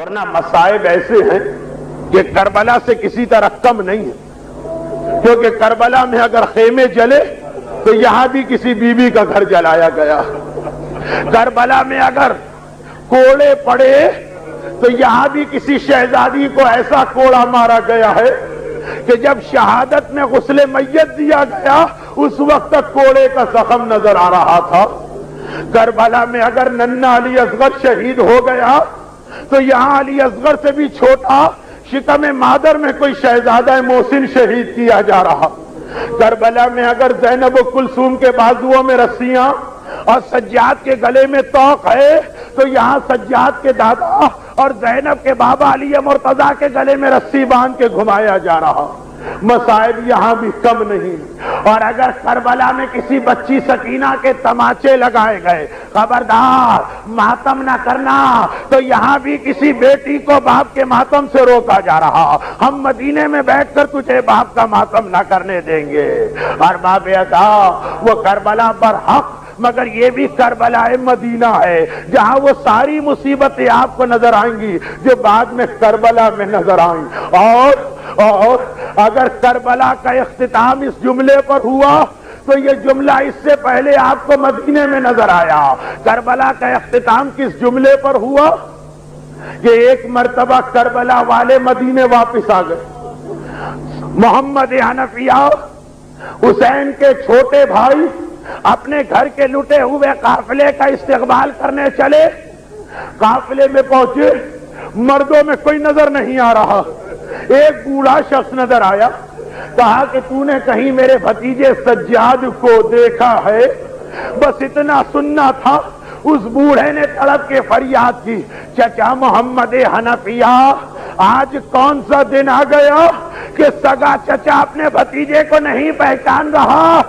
ورنہ مصائب ایسے ہیں کہ کربلا سے کسی طرح کم نہیں ہے، کیونکہ کربلا میں اگر خیمے جلے تو یہاں بھی کسی بیوی کا گھر جلایا گیا، کربلا میں اگر کوڑے پڑے تو یہاں بھی کسی شہزادی کو ایسا کوڑا مارا گیا ہے کہ جب شہادت میں غسل میت دیا گیا اس وقت تک کوڑے کا زخم نظر آ رہا تھا۔ کربلا میں اگر ننھا علی اصغر شہید ہو گیا تو یہاں علی اصغر سے بھی چھوٹا شکم مادر میں کوئی شہزادہ محسن شہید کیا جا رہا۔ کربلا میں اگر زینب و کلثوم کے بازوؤں میں رسیاں اور سجاد کے گلے میں طوق ہے تو یہاں سجاد کے دادا اور زینب کے بابا علی مرتضیٰ کے گلے میں رسی باندھ کے گھمایا جا رہا۔ مصائب یہاں بھی کم نہیں، اور اگر کربلا میں کسی بچی سکینہ کے تماچے لگائے گئے، خبردار ماتم نہ کرنا، تو یہاں بھی کسی بیٹی کو باپ کے ماتم سے روکا جا رہا۔ ہم مدینے میں بیٹھ کر تجھے باپ کا ماتم نہ کرنے دیں گے۔ اور باب ادا وہ کربلا برحق، مگر یہ بھی کربلا مدینہ ہے جہاں وہ ساری مصیبتیں آپ کو نظر آئیں گی جو بعد میں کربلا میں نظر آئیں۔ اور اگر کربلا کا اختتام اس جملے پر ہوا تو یہ جملہ اس سے پہلے آپ کو مدینے میں نظر آیا۔ کربلا کا اختتام کس جملے پر ہوا کہ ایک مرتبہ کربلا والے مدینے واپس آ گئے۔ محمد حنفیہ حسین کے چھوٹے بھائی اپنے گھر کے لٹے ہوئے قافلے کا استقبال کرنے چلے، قافلے میں پہنچے، مردوں میں کوئی نظر نہیں آ رہا، ایک بوڑھا شخص نظر آیا، کہا کہ تو نے کہیں میرے بھتیجے سجاد کو دیکھا ہے؟ بس اتنا سننا تھا، اس بوڑھے نے تڑپ کے فریاد کی، چچا محمد حنفیہ آج کون سا دن آ گیا کہ سگا چچا اپنے بھتیجے کو نہیں پہچان رہا؟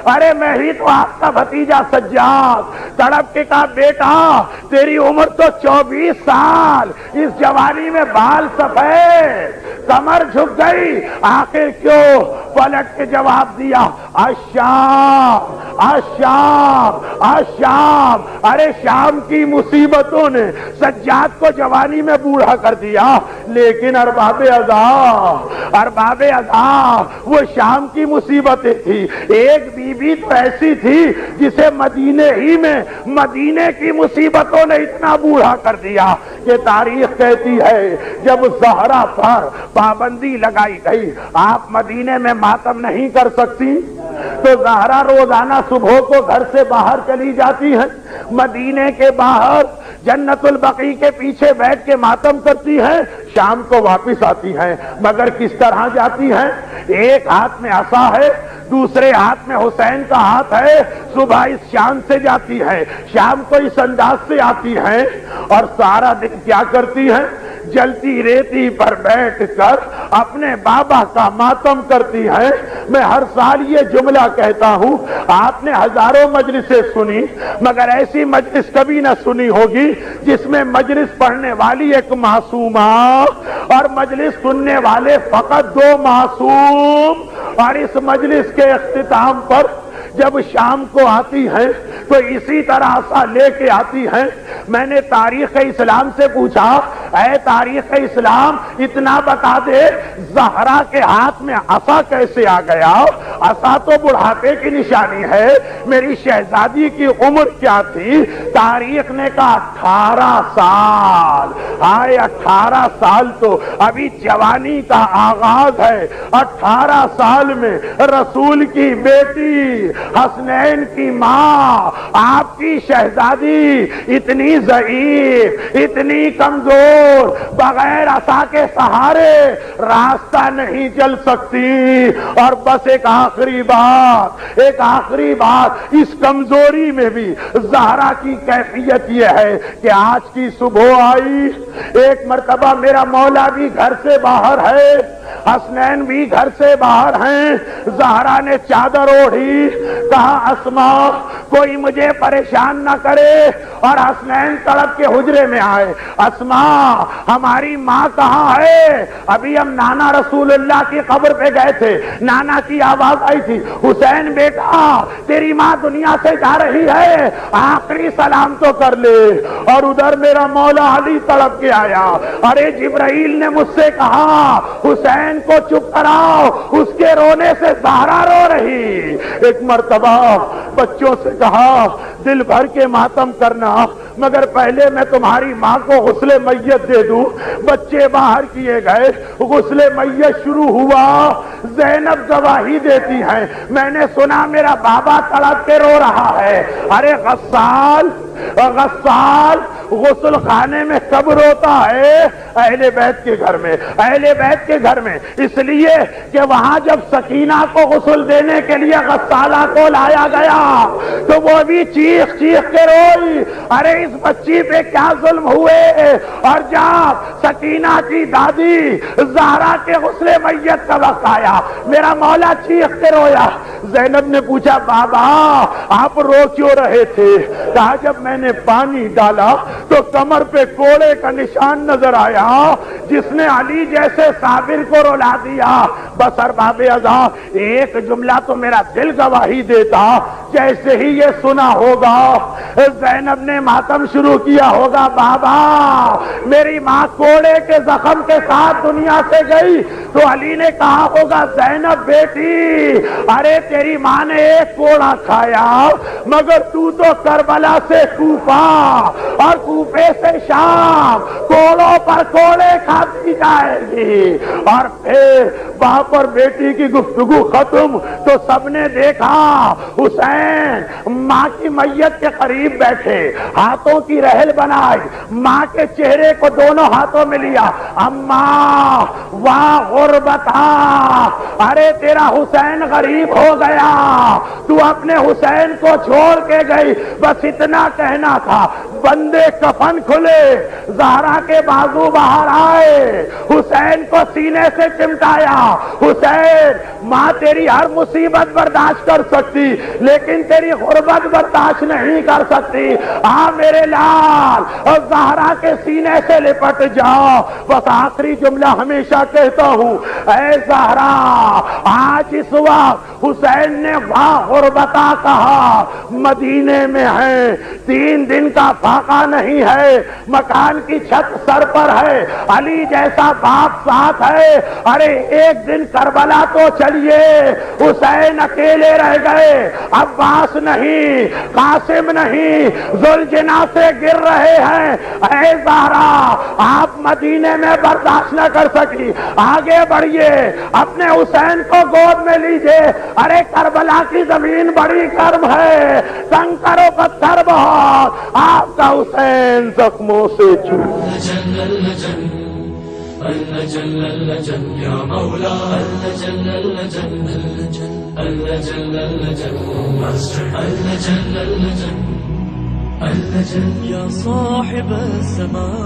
ارے میں ہی تو آپ کا بھتیجا سجاد۔ تڑپ کے کہا بیٹا تیری عمر تو 24 سال، اس جوانی میں بال سفید، کمر جھک گئی، آخر کیوں؟ پلٹ کے جواب دیا الشام الشام الشام۔ ارے شام کی مصیبتوں نے سجاد کو جوانی میں بوڑھا کر دیا، لیکن ارباب اذا وہ شام کی مصیبتیں تھی۔ ایک بیوی تو ایسی تھی جسے مدینے ہی میں مدینے کی مصیبتوں نے اتنا بوڑھا کر دیا کہ تاریخ کہتی ہے جب زہرا پر پابندی لگائی گئی آپ مدینے میں ماتم نہیں کر سکتی تو زہرا روزانہ صبح کو گھر سے باہر چلی جاتی ہیں، مدینے کے باہر جنت البقیع کے پیچھے بیٹھ کے ماتم کرتی ہیں، شام کو واپس آتی ہیں، مگر کس طرح جاتی ہیں؟ ایک ہاتھ میں عصا ہے، دوسرے ہاتھ میں حسین کا ہاتھ ہے، صبح اس شان سے جاتی ہے، شام کو اس انداز سے آتی ہیں، اور سارا دن کیا کرتی ہیں؟ جلتی ریتی پر بیٹھ کر اپنے بابا کا ماتم کرتی ہیں۔ میں ہر سال یہ جملہ کہتا ہوں، آپ نے ہزاروں مجلسیں سنی مگر ایسی مجلس کبھی نہ سنی ہوگی جس میں مجلس پڑھنے والی ایک معصومہ اور مجلس سننے والے فقط 2 معصوم، اور اس مجلس کے اختتام پر جب شام کو آتی ہیں تو اسی طرح عصا لے کے آتی ہیں۔ میں نے تاریخ اسلام سے پوچھا، اے تاریخ اسلام اتنا بتا دے زہرا کے ہاتھ میں عصا کیسے آ گیا؟ عصا تو بڑھاپے کی نشانی ہے، میری شہزادی کی عمر کیا تھی؟ تاریخ نے کہا 18 سال۔ آئے 18 سال تو ابھی جوانی کا آغاز ہے، 18 سال میں رسول کی بیٹی حسنین کی ماں آپ کی شہزادی اتنی ضعیف، اتنی کمزور، بغیر عصا کے سہارے راستہ نہیں چل سکتی۔ اور بس ایک آخری بات، اس کمزوری میں بھی زہرا کی کیفیت یہ ہے کہ آج کی صبح آئی، ایک مرتبہ میرا مولا بھی گھر سے باہر ہے، حسنین بھی گھر سے باہر ہیں، زہرا نے چادر اوڑھی، کہا اسماء کوئی مجھے پریشان نہ کرے، اور حسنین تڑپ کے حجرے میں آئے، اسما ہماری ماں کہاں ہے؟ ابھی ہم نانا رسول اللہ کی قبر پہ گئے تھے، نانا کی آواز آئی تھی، حسین بیٹا تیری ماں دنیا سے جا رہی ہے، آخری سلام تو کر لے۔ اور ادھر میرا مولا علی تڑپ کے آیا، ارے جبرائیل نے مجھ سے کہا حسین کو چپ کراؤ، اس کے رونے سے زہرا رو رہی۔ ایک مرتبہ بچوں سے کہا دل بھر کے ماتم کرنا، مگر پہلے میں تمہاری ماں کو غسل میت دے دوں۔ بچے باہر کیے گئے، غسل میت شروع ہوا، زینب گواہی دیتی ہے، میں نے سنا میرا بابا تڑپ کے رو رہا ہے۔ ارے غسال غسل خانے میں کب روتا ہے؟ اہل بیت کے گھر میں، اہل بیت کے گھر میں، اس لیے کہ وہاں جب سکینہ کو غسل دینے کے لیے غسالہ کو لایا گیا تو وہ بھی چیخ چیخ کے روئی، ارے اس بچی پہ کیا ظلم ہوئے۔ اور جب سکینہ کی دادی زہرا کے غسل میت کا وقت آیا، میرا مولا چیخ کے رویا۔ زینب نے پوچھا بابا آپ رو کیوں رہے تھے؟ کہا جب میں نے پانی ڈالا تو کمر پہ کوڑے کا نشان نظر آیا جس نے علی جیسے صابر کو رلا دیا۔ بس ارباب ازا ایک جملہ تو میرا دل گواہی دیتا، جیسے ہی یہ سنا ہوگا زینب نے ماتم شروع کیا ہوگا، بابا میری ماں کوڑے کے زخم کے ساتھ دنیا سے گئی، تو علی نے کہا ہوگا زینب بیٹی ارے تیری ماں نے ایک کوڑا کھایا، مگر تو کربلا سے کوفہ اور کوفے سے شام کوڑوں پر کوڑے کھاتی جائے گی۔ اور پھر باپ اور بیٹی کی گفتگو ختم تو سب نے دیکھا حسین ماں کی میت کے قریب بیٹھے، ہاتھوں کی رحل بنائی، ماں کے چہرے کو دونوں ہاتھوں میں لیا، اماں واہ غربتا، ارے تیرا حسین غریب ہو گیا، تو اپنے حسین کو چھوڑ کے گئی۔ بس اتنا کہنا تھا، بندے کفن کھلے، زہرا کے بازو باہر آئے، حسین کو سینے سے چمٹایا۔ حسین ماں تیری ہر مصیبت برداشت کر سکتی لیکن تیری غربت برداشت نہیں کر سکتی، آ میرے لال اور زہرا کے سینے سے لپٹ جاؤ۔ بس آخری جملہ ہمیشہ کہتا ہوں، اے زہرا آج اس وقت حسین نے واہ غربتا کہا، مدینے میں ہے، 3 دن کا فاقہ نہیں ہے، مکان کی چھت سر پر ہے، علی جیسا باپ ساتھ ہے، ارے ایک دن کربلا تو چلیے، حسین اکیلے رہ گئے، عباس نہیں، قاسم نہیں، ذوالجنا سے گر رہے ہیں۔ اے زہرا آپ مدینے میں برداشت نہ کر سکی، آگے بڑھیے، اپنے حسین کو گود میں لیجئے، ارے کربلا کی زمین بڑی گرم ہے، کنکر و پتھر بہت، آپ کا حسین زخموں سے یا مولا یا صاحب السماء